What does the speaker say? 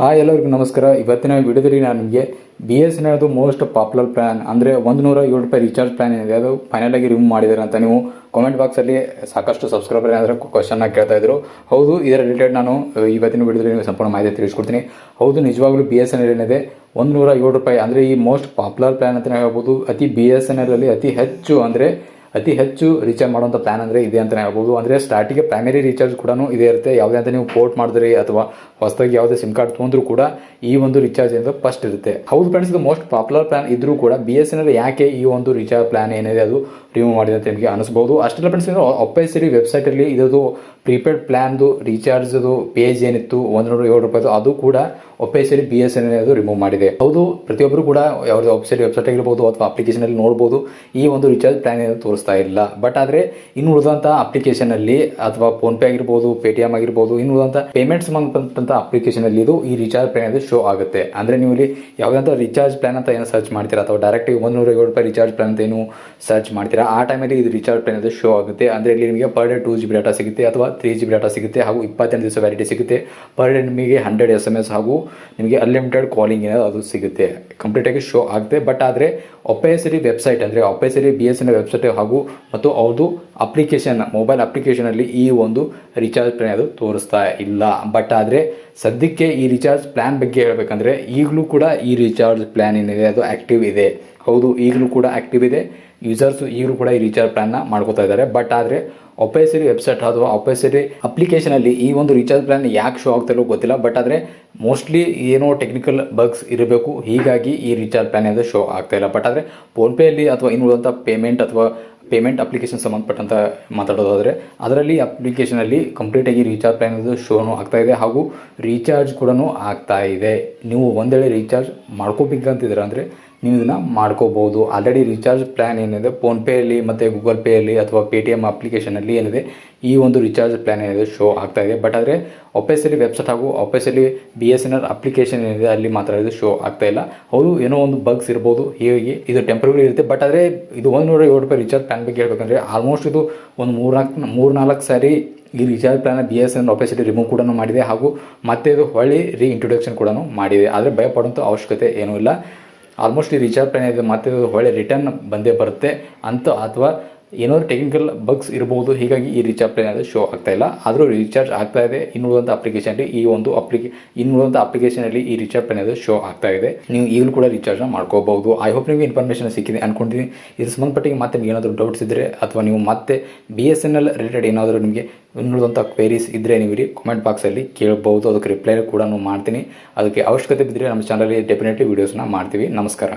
ಎಲ್ಲರಿಗೂ ನಮಸ್ಕಾರ. ಇವತ್ತಿನ ವಿಡಿಯೋದಲ್ಲಿ ನಾನು ನಿಮಗೆ BSNL ಮೋಸ್ಟ್ ಪಾಪ್ಯುಲರ್ ಪ್ಲಾನ್ ಅಂದರೆ ₹107 ರೀಚಾರ್ಜ್ ಪ್ಲಾನ್ ಏನಿದೆ ಅದು ಫೈನಲ್ ಆಗಿ ರಿಮೂವ್ ಮಾಡಿದ್ದಾರೆ ಅಂತ ನೀವು ಕಾಮೆಂಟ್ ಬಾಕ್ಸಲ್ಲಿ ಸಾಕಷ್ಟು ಸಬ್ಸ್ಕ್ರೈಬರ್ ಏನಾದರೂ ಕ್ವಶನ್ನ ಕೇಳ್ತಾ ಇದ್ರು. ಹೌದು, ಇದರ ರಿಲೇಟೆಡ್ ನಾನು ಇವತ್ತಿನ ವಿಡಿಯೋದಲ್ಲಿ ನೀವು ಸಂಪೂರ್ಣ ಮಾಹಿತಿ ತಿಳಿಸ್ಕೊಡ್ತೀನಿ. ಹೌದು, ನಿಜವಾಗ್ಲೂ BSNL ಏನಿದೆ ₹107 ಅಂದರೆ ಈ ಮೋಸ್ಟ್ ಪಾಪ್ಯುಲರ್ ಪ್ಲಾನ್ ಅಂತಲೇ ಹೇಳ್ಬೋದು. BSNL ಅಲ್ಲಿ ಅತಿ ಹೆಚ್ಚು ರೀಚಾರ್ಜ್ ಮಾಡುವಂಥ ಪ್ಲಾನ್ ಅಂದರೆ ಇದೆ ಅಂತಲೇ ಹೇಳ್ಬೋದು. ಅಂದರೆ ಸ್ಟಾರ್ಟಿಗೆ ಪ್ರೈಮರಿ ರೀಚಾರ್ಜ್ ಕೂಡ ಇದೇ ಇರುತ್ತೆ. ಯಾವುದೇ ಅಂತ ನೀವು ಪೋರ್ಟ್ ಮಾಡಿದ್ರಿ ಅಥವಾ ಹೊಸದಾಗಿ ಯಾವುದೇ ಸಿಮ್ ಕಾರ್ಡ್ ತೊಗೊಂಡ್ರೂ ಕೂಡ ಈ ಒಂದು ರಿಚಾರ್ಜ್ ಅಂತ ಫಸ್ಟ್ ಇರುತ್ತೆ. ಹೌದು ಫ್ರೆಂಡ್ಸ್, ಇದು ಮೋಸ್ಟ್ ಪಾಪ್ಯುಲರ್ ಪ್ಲಾನ್ ಇದ್ರೂ ಕೂಡ BSNL ಯಾಕೆ ಈ ಒಂದು ರೀಚಾರ್ಜ್ ಪ್ಲಾನ್ ಏನಿದೆ ಅದು ರಿಮೂವ್ ಮಾಡಿದೆ ಅಂತ ನಿಮಗೆ ಅನಿಸ್ಬೋದು. ಅಷ್ಟೆಲ್ಲ ಫ್ರೆಂಡ್ಸ್, ಒಪೈಸಿರಿ ವೆಬ್ಸೈಟಲ್ಲಿ ಇದದು ಪ್ರೀಪೇಡ್ ಪ್ಲ್ಯಾನ್ದು ರೀಚಾರ್ಜ್ದು ಪೇಜ್ ಏನಿತ್ತು ₹107 ಅದು ಕೂಡ ಒಪೈಸಿರಿ BSNL ಅದು ರಿಮೂವ್ ಮಾಡಿದೆ. ಹೌದು, ಪ್ರತಿಯೊಬ್ಬರು ಕೂಡ ಯಾವುದೇ ಒಪೈಸಿರಿ ವೆಬ್ಸೈಟ್ ಆಗಿರ್ಬೋದು ಅಥವಾ ಅಪ್ಲಿಕೇಶನಲ್ಲಿ ನೋಡ್ಬೋದು ಈ ಒಂದು ರೀಚಾರ್ಜ್ ಪ್ಲಾನ್ ಏನು ತೋರಿಸ್ತಾ ಇಲ್ಲ. ಬಟ್ ಆದರೆ ಇನ್ನು ಉಳಿದಂಥ ಅಪ್ಲಿಕೇಶನಲ್ಲಿ ಅಥವಾ ಫೋನ್ಪೇ ಆಗಿರ್ಬೋದು, ಪೇಟಿಎಮ್ ಆಗಿರ್ಬೋದು, ಇನ್ನು ಉಳಿದಂಥ ಪೇಮೆಂಟ್ ಸಂಬಂಧಪಟ್ಟಂಥ ಅಪ್ಲಿಕೇಶನಲ್ಲಿ ಇದು ಈ ರೀಚಾರ್ಜ್ ಪ್ಲಾನ್ ಅದು ಶೋ ಆಗುತ್ತೆ. ಅಂದರೆ ನೀವು ಇಲ್ಲಿ ಯಾವುದಂಥ ರೀಚಾರ್ಜ್ ಪ್ಲಾನ್ ಅಂತ ಏನು ಸರ್ಚ್ ಮಾಡ್ತೀರಾ ಅಥವಾ ಡೈರೆಕ್ಟಾಗಿ ₹107 ರೀಚಾರ್ಜ್ ಪ್ಲಾನ್ ಅಂತ ಏನು ಸರ್ಚ್ ಮಾಡ್ತೀರಾ ಆ ಟೈಮಲ್ಲಿ ಇದು ರೀಚಾರ್ಜ್ ಪ್ಲಾನ್ ಅದು ಶೋ ಆಗುತ್ತೆ. ಅಂದರೆ ಇಲ್ಲಿ ನಿಮಗೆ ಪರ್ ಡೇ 2GB ಡಾಟಾ ಸಿಗುತ್ತೆ ಅಥವಾ 3GB ಡಾಟಾ ಸಿಗುತ್ತೆ ಹಾಗೂ 28 ದಿವಸ ವ್ಯಾಲಿಡಿಟಿ ಸಿಗುತ್ತೆ. ಪರ್ ಡೇ ನಿಮಗೆ 100 SMS ಹಾಗೂ ನಿಮಗೆ ಅನ್ಲಿಮಿಟೆಡ್ ಕಾಲಿಂಗ್ ಏನಾದ್ರು ಅದು ಸಿಗುತ್ತೆ. ಕಂಪ್ಲೀಟಾಗಿ ಶೋ ಆಗುತ್ತೆ. ಬಟ್ ಆದರೆ ಒಪೈಸಿರಿ ವೆಬ್ಸೈಟ್ ಅಂದರೆ ಒಪೈಸಿರಿ BSNL ವೆಬ್ಸೈಟ್ ಹಾಗೂ ಮತ್ತು ಅವ್ರದ್ದು ಅಪ್ಲಿಕೇಶನ್ ಮೊಬೈಲ್ ಅಪ್ಲಿಕೇಶನಲ್ಲಿ ಈ ಒಂದು ರೀಚಾರ್ಜ್ ಪ್ಲಾನ್ ಅದು ತೋರಿಸ್ತಾ ಇಲ್ಲ. ಬಟ್ ಆದರೆ ಸದ್ಯಕ್ಕೆ ಈ ರೀಚಾರ್ಜ್ ಪ್ಲ್ಯಾನ್ ಬಗ್ಗೆ ಹೇಳಬೇಕಂದ್ರೆ ಈಗಲೂ ಕೂಡ ಈ ರೀಚಾರ್ಜ್ ಪ್ಲ್ಯಾನ್ ಏನಿದೆ ಅದು ಆ್ಯಕ್ಟಿವ್ ಇದೆ. ಹೌದು, ಈಗಲೂ ಕೂಡ ಆ್ಯಕ್ಟಿವ್ ಇದೆ. ಯೂಸರ್ಸು ಈಗಲೂ ಕೂಡ ಈ ರೀಚಾರ್ಜ್ ಪ್ಲ್ಯಾನ್ನ ಮಾಡ್ಕೋತಾ ಇದ್ದಾರೆ. ಬಟ್ ಆದರೆ ಒಪೈಸಿರಿ ವೆಬ್ಸೈಟ್ ಅಥವಾ ಒಪೈಸಿರಿ ಅಪ್ಲಿಕೇಶನಲ್ಲಿ ಈ ಒಂದು ರೀಚಾರ್ಜ್ ಪ್ಲ್ಯಾನ್ ಯಾಕೆ ಶೋ ಆಗ್ತಿರೋ ಗೊತ್ತಿಲ್ಲ. ಬಟ್ ಆದರೆ ಮೋಸ್ಟ್ಲಿ ಏನೋ ಟೆಕ್ನಿಕಲ್ ಬಗ್ಸ್ ಇರಬೇಕು, ಹೀಗಾಗಿ ಈ ರೀಚಾರ್ಜ್ ಪ್ಲ್ಯಾನ್ ಅದು ಶೋ ಆಗ್ತಾಯಿಲ್ಲ. ಬಟ್ ಆದರೆ ಫೋನ್ಪೇಯಲ್ಲಿ ಅಥವಾ ಇನ್ನುಳಿದಂಥ ಪೇಮೆಂಟ್ ಅಪ್ಲಿಕೇಶನ್ ಸಂಬಂಧಪಟ್ಟಂಥ ಮಾತಾಡೋದಾದರೆ ಅದರಲ್ಲಿ ಅಪ್ಲಿಕೇಶನಲ್ಲಿ ಕಂಪ್ಲೀಟಾಗಿ ರೀಚಾರ್ಜ್ ಪ್ಲ್ಯಾನ್ ಅದು ಶೋನು ಆಗ್ತಾಯಿದೆ ಹಾಗೂ ರೀಚಾರ್ಜ್ ಕೂಡ ಆಗ್ತಾ ಇದೆ. ನೀವು ಒಂದೇಳೆ ರೀಚಾರ್ಜ್ ಮಾಡ್ಕೋಬೇಕಂತಿದ್ರೆ ಅಂದರೆ ನೀವು ಇದನ್ನು ಮಾಡ್ಕೋಬೋದು. ಆಲ್ರೆಡಿ ರೀಚಾರ್ಜ್ ಪ್ಲ್ಯಾನ್ ಏನಿದೆ ಫೋನ್ಪೇಯಲ್ಲಿ ಮತ್ತು ಗೂಗಲ್ ಪೇಯಲ್ಲಿ ಅಥವಾ ಪೇಟಿಎಮ್ ಅಪ್ಲಿಕೇಶನಲ್ಲಿ ಏನಿದೆ ಈ ಒಂದು ರೀಚಾರ್ಜ್ ಪ್ಲ್ಯಾನ್ ಏನಿದೆ ಶೋ ಆಗ್ತಾಯಿದೆ. ಬಟ್ ಆದರೆ ಒಪೈಸಿರಿ ವೆಬ್ಸೈಟ್ ಹಾಗೂ ಒಪೈಸಿರಿ BSNL ಅಪ್ಲಿಕೇಶನ್ ಏನಿದೆ ಅಲ್ಲಿ ಮಾತ್ರ ಇದು ಶೋ ಆಗ್ತಾಯಿಲ್ಲ. ಹೌದು, ಏನೋ ಒಂದು ಬಗ್ಸ್ ಇರ್ಬೋದು, ಹೀಗಾಗಿ ಇದು ಟೆಂಪ್ರರಿ ಇರುತ್ತೆ. ಬಟ್ ಆದರೆ ಇದು ₹107 ರೀಚಾರ್ಜ್ ಪ್ಲ್ಯಾನ್ ಬಗ್ಗೆ ಹೇಳ್ಬೇಕಂದ್ರೆ ಆಲ್ಮೋಸ್ಟ್ ಇದು ಒಂದು 3-4 ಸಾರಿ ಈ ರೀಚಾರ್ಜ್ ಪ್ಲ್ಯಾನ್ BSNL ಒಪೈಸಿರಿ ರಿಮೂವ್ ಕೂಡ ಮಾಡಿದೆ ಹಾಗೂ ಮತ್ತೆ ಇದು ಹೊಳ್ಳಿ ಇಂಟ್ರೊಡಕ್ಷನ್ ಕೂಡ ಮಾಡಿದೆ. ಆದರೆ ಭಯಪಡುವಂಥ ಅವಶ್ಯಕತೆ ಏನೂ ಇಲ್ಲ. ಆಲ್ಮೋಸ್ಟ್ ಈ ರೀಚಾರ್ಜ್ ಪ್ಲ್ಯಾನ್ ಇದೆ ಮತ್ತೆ ಒಳ್ಳೆ ರಿಟರ್ನ್ ಬಂದೇ ಬರುತ್ತೆ ಅಂತ ಅಥವಾ ಏನಾದರೂ ಟೆಕ್ನಿಕಲ್ ಬಗ್ಸ್ ಇರ್ಬೋದು, ಹೀಗಾಗಿ ಈ ರೀಚಾರ್ಜ್ ಪ್ಲ್ಯಾನ್ ಅದು ಶೋ ಆಗ್ತಾಯಿಲ್ಲ. ಆದರೂ ರೀಚಾರ್ಜ್ ಆಗ್ತಾ ಇದೆ. ಇನ್ನುಳಿದಂಥ ಅಪ್ಲಿಕೇಶನಲ್ಲಿ ಇನ್ನುಳಿದಂಥ ಅಪ್ಲಿಕೇಶನಲ್ಲಿ ಈ ರೀಚಾರ್ಜ್ ಪ್ಲ್ಯಾನ್ ಅದು ಶೋ ಆಗ್ತಾ ಇದೆ. ನೀವು ಈಗಲೂ ಕೂಡ ರೀಚಾರ್ಜ್ನ ಮಾಡ್ಕೋಬಹುದು. ಐ ಹೋಪ್ ನಿಮಗೆ ಇನ್ಫಾರ್ಮೇಷನ್ ಸಿಕ್ಕಿದೆ ಅನ್ಕೊಂಡಿದ್ದೀನಿ. ಇದ್ರ ಸಂಬಂಧಪಟ್ಟಿಗೆ ಮತ್ತೆ ನಿಮಗೆ ಏನಾದರೂ ಡೌಟ್ಸ್ ಇದ್ದರೆ ಅಥವಾ ನೀವು ಮತ್ತೆ BSNL ರಿಲೇಟೆಡ್ ಏನಾದರೂ ನಿಮಗೆ ಇನ್ನುಳಿದಂಥ ಕ್ವೇರೀಸ್ ಇದ್ದರೆ ನೀವು ಇಲ್ಲಿ ಕಾಮೆಂಟ್ ಬಾಕ್ಸಲ್ಲಿ ಕೇಳಬಹುದು. ಅದಕ್ಕೆ ರಿಪ್ಲೈ ಕೂಡ ಮಾಡ್ತೀನಿ. ಅದಕ್ಕೆ ಅವಶ್ಯಕತೆ ಬಿದ್ದರೆ ನಮ್ಮ ಚಾನಲಲ್ಲಿ ಡೆಫಿನೆಟ್ಲಿ ವೀಡಿಯೋಸ್ನ ಮಾಡ್ತೀವಿ. ನಮಸ್ಕಾರ.